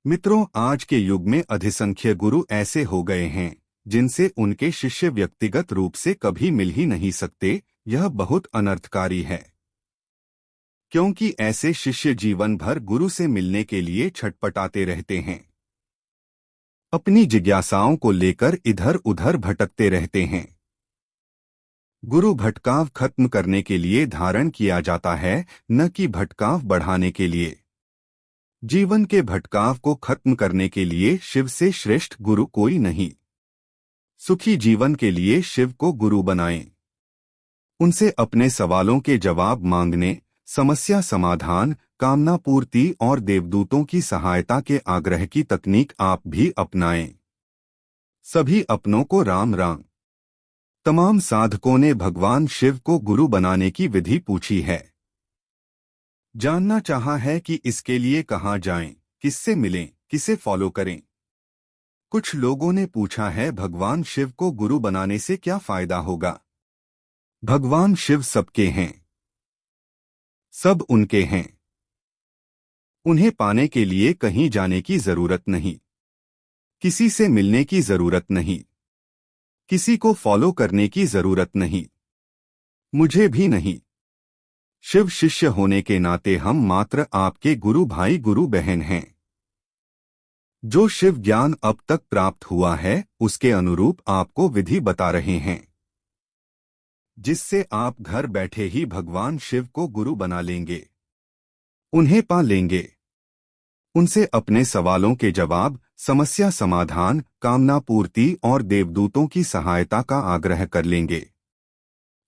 मित्रों, आज के युग में अधिसंख्य गुरु ऐसे हो गए हैं जिनसे उनके शिष्य व्यक्तिगत रूप से कभी मिल ही नहीं सकते। यह बहुत अनर्थकारी है, क्योंकि ऐसे शिष्य जीवन भर गुरु से मिलने के लिए छटपटाते रहते हैं, अपनी जिज्ञासाओं को लेकर इधर उधर भटकते रहते हैं। गुरु भटकाव खत्म करने के लिए धारण किया जाता है, न कि भटकाव बढ़ाने के लिए। जीवन के भटकाव को खत्म करने के लिए शिव से श्रेष्ठ गुरु कोई नहीं। सुखी जीवन के लिए शिव को गुरु बनाएं। उनसे अपने सवालों के जवाब मांगने, समस्या समाधान, कामना पूर्ति और देवदूतों की सहायता के आग्रह की तकनीक आप भी अपनाएं। सभी अपनों को राम राम। तमाम साधकों ने भगवान शिव को गुरु बनाने की विधि पूछी है। जानना चाहा है कि इसके लिए कहाँ जाएं, किससे मिलें, किसे फॉलो करें। कुछ लोगों ने पूछा है, भगवान शिव को गुरु बनाने से क्या फायदा होगा। भगवान शिव सबके हैं, सब उनके हैं। उन्हें पाने के लिए कहीं जाने की जरूरत नहीं, किसी से मिलने की जरूरत नहीं, किसी को फॉलो करने की जरूरत नहीं, मुझे भी नहीं। शिव शिष्य होने के नाते हम मात्र आपके गुरु भाई गुरु बहन हैं। जो शिव ज्ञान अब तक प्राप्त हुआ है उसके अनुरूप आपको विधि बता रहे हैं, जिससे आप घर बैठे ही भगवान शिव को गुरु बना लेंगे, उन्हें पा लेंगे। उनसे अपने सवालों के जवाब, समस्या समाधान, कामना पूर्ति और देवदूतों की सहायता का आग्रह कर लेंगे।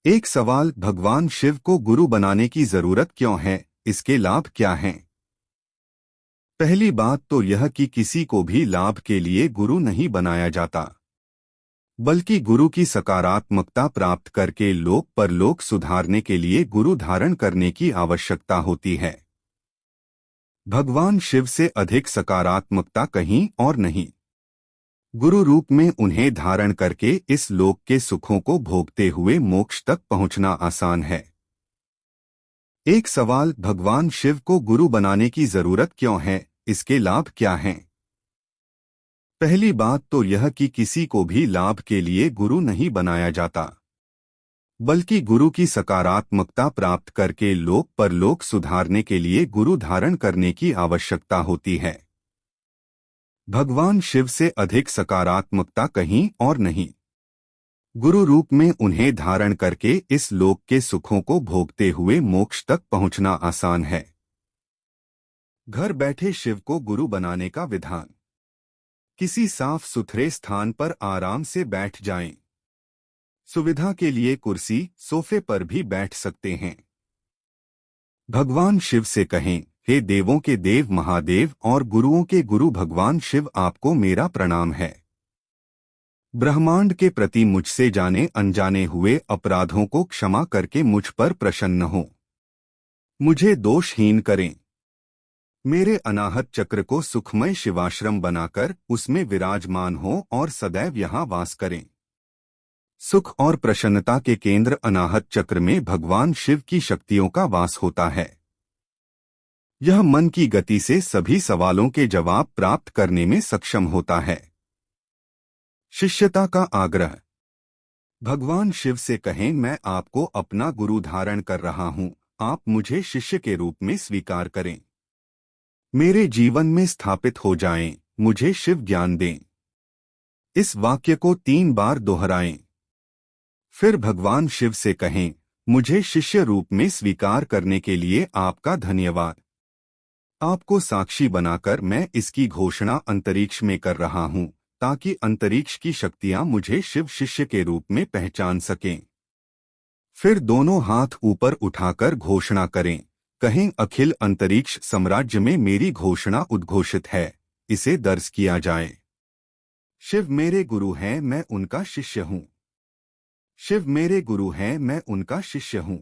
एक सवाल, भगवान शिव को गुरु बनाने की जरूरत क्यों है, इसके लाभ क्या हैं? पहली बात तो यह कि किसी को भी लाभ के लिए गुरु नहीं बनाया जाता, बल्कि गुरु की सकारात्मकता प्राप्त करके लोक परलोक सुधारने के लिए गुरु धारण करने की आवश्यकता होती है। भगवान शिव से अधिक सकारात्मकता कहीं और नहीं। गुरु रूप में उन्हें धारण करके इस लोक के सुखों को भोगते हुए मोक्ष तक पहुंचना आसान है। एक सवाल, भगवान शिव को गुरु बनाने की जरूरत क्यों है, इसके लाभ क्या हैं? पहली बात तो यह कि किसी को भी लाभ के लिए गुरु नहीं बनाया जाता, बल्कि गुरु की सकारात्मकता प्राप्त करके लोक परलोक सुधारने के लिए गुरु धारण करने की आवश्यकता होती है। भगवान शिव से अधिक सकारात्मकता कहीं और नहीं। गुरु रूप में उन्हें धारण करके इस लोक के सुखों को भोगते हुए मोक्ष तक पहुंचना आसान है। घर बैठे शिव को गुरु बनाने का विधान। किसी साफ सुथरे स्थान पर आराम से बैठ जाएं। सुविधा के लिए कुर्सी, सोफे पर भी बैठ सकते हैं। भगवान शिव से कहें, हे देवों के देव महादेव और गुरुओं के गुरु भगवान शिव, आपको मेरा प्रणाम है। ब्रह्मांड के प्रति मुझसे जाने अनजाने हुए अपराधों को क्षमा करके मुझ पर प्रसन्न हो। मुझे दोषहीन करें। मेरे अनाहत चक्र को सुखमय शिवाश्रम बनाकर उसमें विराजमान हो और सदैव यहाँ वास करें। सुख और प्रसन्नता के केंद्र अनाहत चक्र में भगवान शिव की शक्तियों का वास होता है। यह मन की गति से सभी सवालों के जवाब प्राप्त करने में सक्षम होता है। शिष्यता का आग्रह। भगवान शिव से कहें, मैं आपको अपना गुरु धारण कर रहा हूं, आप मुझे शिष्य के रूप में स्वीकार करें। मेरे जीवन में स्थापित हो जाएं, मुझे शिव ज्ञान दें। इस वाक्य को 3 बार दोहराएं। फिर भगवान शिव से कहें, मुझे शिष्य रूप में स्वीकार करने के लिए आपका धन्यवाद। आपको साक्षी बनाकर मैं इसकी घोषणा अंतरिक्ष में कर रहा हूं, ताकि अंतरिक्ष की शक्तियां मुझे शिव शिष्य के रूप में पहचान सकें। फिर दोनों हाथ ऊपर उठाकर घोषणा करें, कहें, अखिल अंतरिक्ष साम्राज्य में मेरी घोषणा उद्घोषित है, इसे दर्ज किया जाए। शिव मेरे गुरु हैं, मैं उनका शिष्य हूं। शिव मेरे गुरु हैं, मैं उनका शिष्य हूं।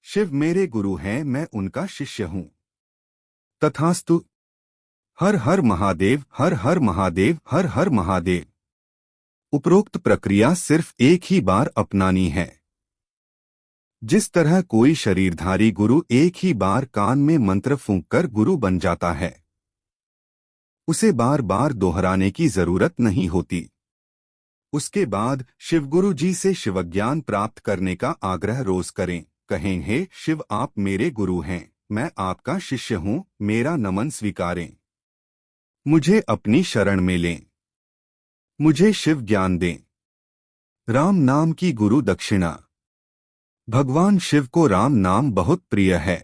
शिव मेरे गुरु हैं, मैं उनका शिष्य हूं। तथास्तु। हर हर महादेव, हर हर महादेव, हर हर महादेव। उपरोक्त प्रक्रिया सिर्फ एक ही बार अपनानी है। जिस तरह कोई शरीरधारी गुरु एक ही बार कान में मंत्र फूंककर गुरु बन जाता है, उसे बार बार दोहराने की जरूरत नहीं होती। उसके बाद शिवगुरु जी से शिवज्ञान प्राप्त करने का आग्रह रोज करें। कहें, हे शिव, आप मेरे गुरु हैं, मैं आपका शिष्य हूँ, मेरा नमन स्वीकारें। मुझे अपनी शरण में लें। मुझे शिव ज्ञान दें। राम नाम की गुरु दक्षिणा। भगवान शिव को राम नाम बहुत प्रिय है।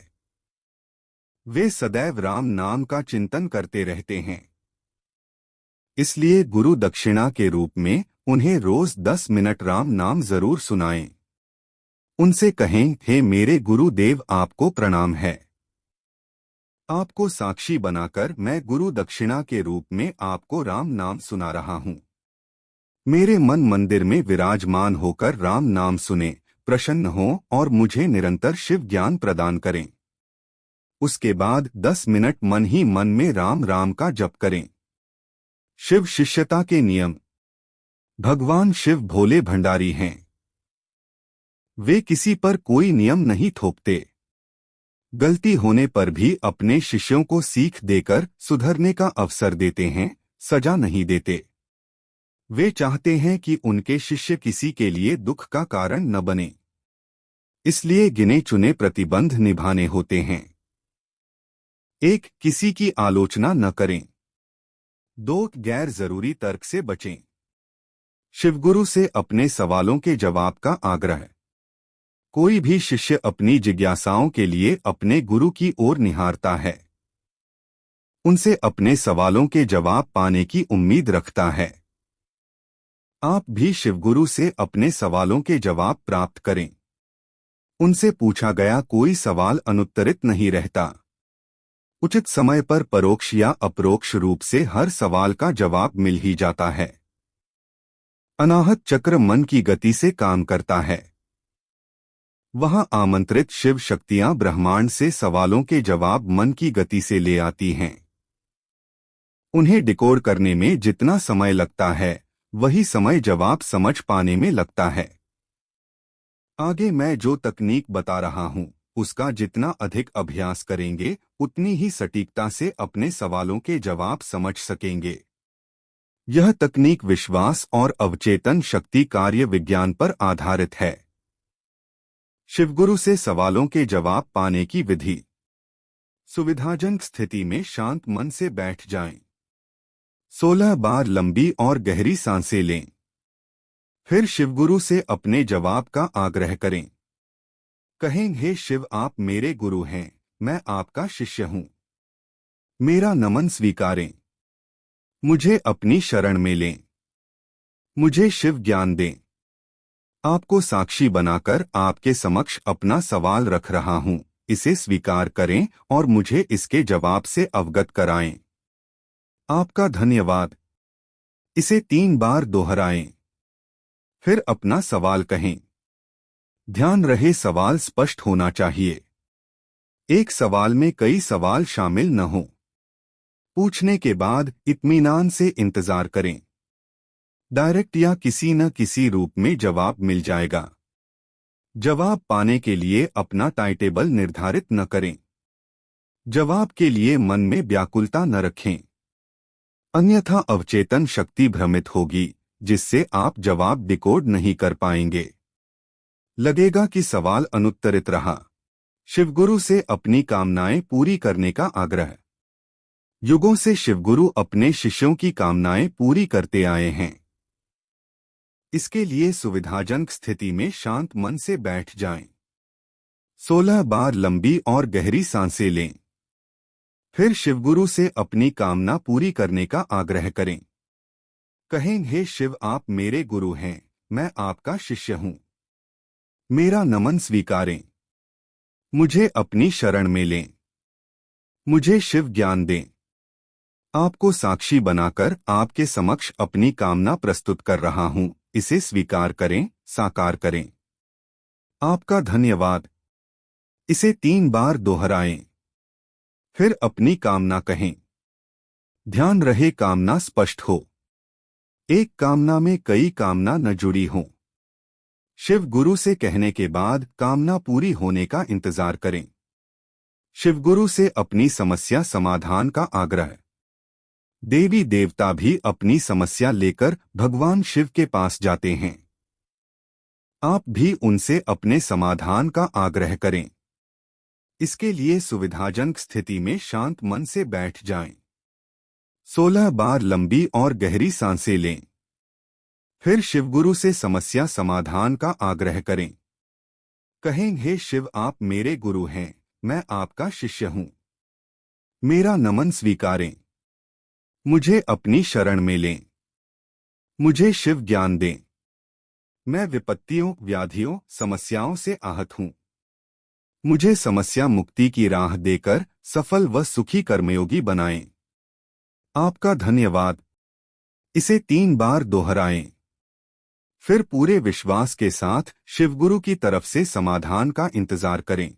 वे सदैव राम नाम का चिंतन करते रहते हैं। इसलिए गुरु दक्षिणा के रूप में उन्हें रोज 10 मिनट राम नाम जरूर सुनाएं। उनसे कहें, हे मेरे गुरुदेव, आपको प्रणाम है। आपको साक्षी बनाकर मैं गुरु दक्षिणा के रूप में आपको राम नाम सुना रहा हूँ। मेरे मन मंदिर में विराजमान होकर राम नाम सुने, प्रसन्न हो और मुझे निरंतर शिव ज्ञान प्रदान करें। उसके बाद 10 मिनट मन ही मन में राम राम का जप करें। शिव शिष्यता के नियम। भगवान शिव भोले भंडारी हैं। वे किसी पर कोई नियम नहीं थोपते। गलती होने पर भी अपने शिष्यों को सीख देकर सुधरने का अवसर देते हैं, सजा नहीं देते। वे चाहते हैं कि उनके शिष्य किसी के लिए दुख का कारण न बने, इसलिए गिने चुने प्रतिबंध निभाने होते हैं। 1. किसी की आलोचना न करें। 2. गैर जरूरी तर्क से बचें। शिवगुरु से अपने सवालों के जवाब का आग्रह। कोई भी शिष्य अपनी जिज्ञासाओं के लिए अपने गुरु की ओर निहारता है। उनसे अपने सवालों के जवाब पाने की उम्मीद रखता है। आप भी शिवगुरु से अपने सवालों के जवाब प्राप्त करें। उनसे पूछा गया कोई सवाल अनुत्तरित नहीं रहता। उचित समय पर परोक्ष या अपरोक्ष रूप से हर सवाल का जवाब मिल ही जाता है। अनाहत चक्र मन की गति से काम करता है। वहां आमंत्रित शिव शक्तियां ब्रह्मांड से सवालों के जवाब मन की गति से ले आती हैं। उन्हें डिकोड करने में जितना समय लगता है, वही समय जवाब समझ पाने में लगता है। आगे मैं जो तकनीक बता रहा हूं, उसका जितना अधिक अभ्यास करेंगे, उतनी ही सटीकता से अपने सवालों के जवाब समझ सकेंगे। यह तकनीक विश्वास और अवचेतन शक्ति कार्य विज्ञान पर आधारित है। शिवगुरु से सवालों के जवाब पाने की विधि। सुविधाजनक स्थिति में शांत मन से बैठ जाएं। 16 बार लंबी और गहरी सांसें लें। फिर शिवगुरु से अपने जवाब का आग्रह करें। कहें, हे शिव, आप मेरे गुरु हैं, मैं आपका शिष्य हूं, मेरा नमन स्वीकारें। मुझे अपनी शरण में लें। मुझे शिव ज्ञान दें। आपको साक्षी बनाकर आपके समक्ष अपना सवाल रख रहा हूं, इसे स्वीकार करें और मुझे इसके जवाब से अवगत कराएं। आपका धन्यवाद। इसे 3 बार दोहराएं। फिर अपना सवाल कहें। ध्यान रहे, सवाल स्पष्ट होना चाहिए। एक सवाल में कई सवाल शामिल न हों। पूछने के बाद इत्मीनान से इंतजार करें। डायरेक्ट या किसी न किसी रूप में जवाब मिल जाएगा। जवाब पाने के लिए अपना टाइम टेबल निर्धारित न करें। जवाब के लिए मन में व्याकुलता न रखें, अन्यथा अवचेतन शक्ति भ्रमित होगी, जिससे आप जवाब डिकोड नहीं कर पाएंगे। लगेगा कि सवाल अनुत्तरित रहा। शिवगुरु से अपनी कामनाएं पूरी करने का आग्रह। युगों से शिवगुरु अपने शिष्यों की कामनाएं पूरी करते आए हैं। इसके लिए सुविधाजनक स्थिति में शांत मन से बैठ जाएं। 16 बार लंबी और गहरी सांसें लें। फिर शिवगुरु से अपनी कामना पूरी करने का आग्रह करें। कहें, हे शिव, आप मेरे गुरु हैं, मैं आपका शिष्य हूं, मेरा नमन स्वीकारें। मुझे अपनी शरण में लें। मुझे शिव ज्ञान दें। आपको साक्षी बनाकर आपके समक्ष अपनी कामना प्रस्तुत कर रहा हूं, इसे स्वीकार करें, साकार करें। आपका धन्यवाद। इसे 3 बार दोहराएं। फिर अपनी कामना कहें। ध्यान रहे, कामना स्पष्ट हो। एक कामना में कई कामना न जुड़ी हों। शिव गुरु से कहने के बाद कामना पूरी होने का इंतजार करें। शिवगुरु से अपनी समस्या समाधान का आग्रह। देवी देवता भी अपनी समस्या लेकर भगवान शिव के पास जाते हैं। आप भी उनसे अपने समाधान का आग्रह करें। इसके लिए सुविधाजनक स्थिति में शांत मन से बैठ जाएं। 16 बार लंबी और गहरी सांसें लें। फिर शिवगुरु से समस्या समाधान का आग्रह करें। कहें, हे शिव, आप मेरे गुरु हैं, मैं आपका शिष्य हूं। मेरा नमन स्वीकारें। मुझे अपनी शरण में लें। मुझे शिव ज्ञान दें। मैं विपत्तियों, व्याधियों, समस्याओं से आहत हूं। मुझे समस्या मुक्ति की राह देकर सफल व सुखी कर्मयोगी बनाएं। आपका धन्यवाद। इसे 3 बार दोहराएं। फिर पूरे विश्वास के साथ शिवगुरु की तरफ से समाधान का इंतजार करें।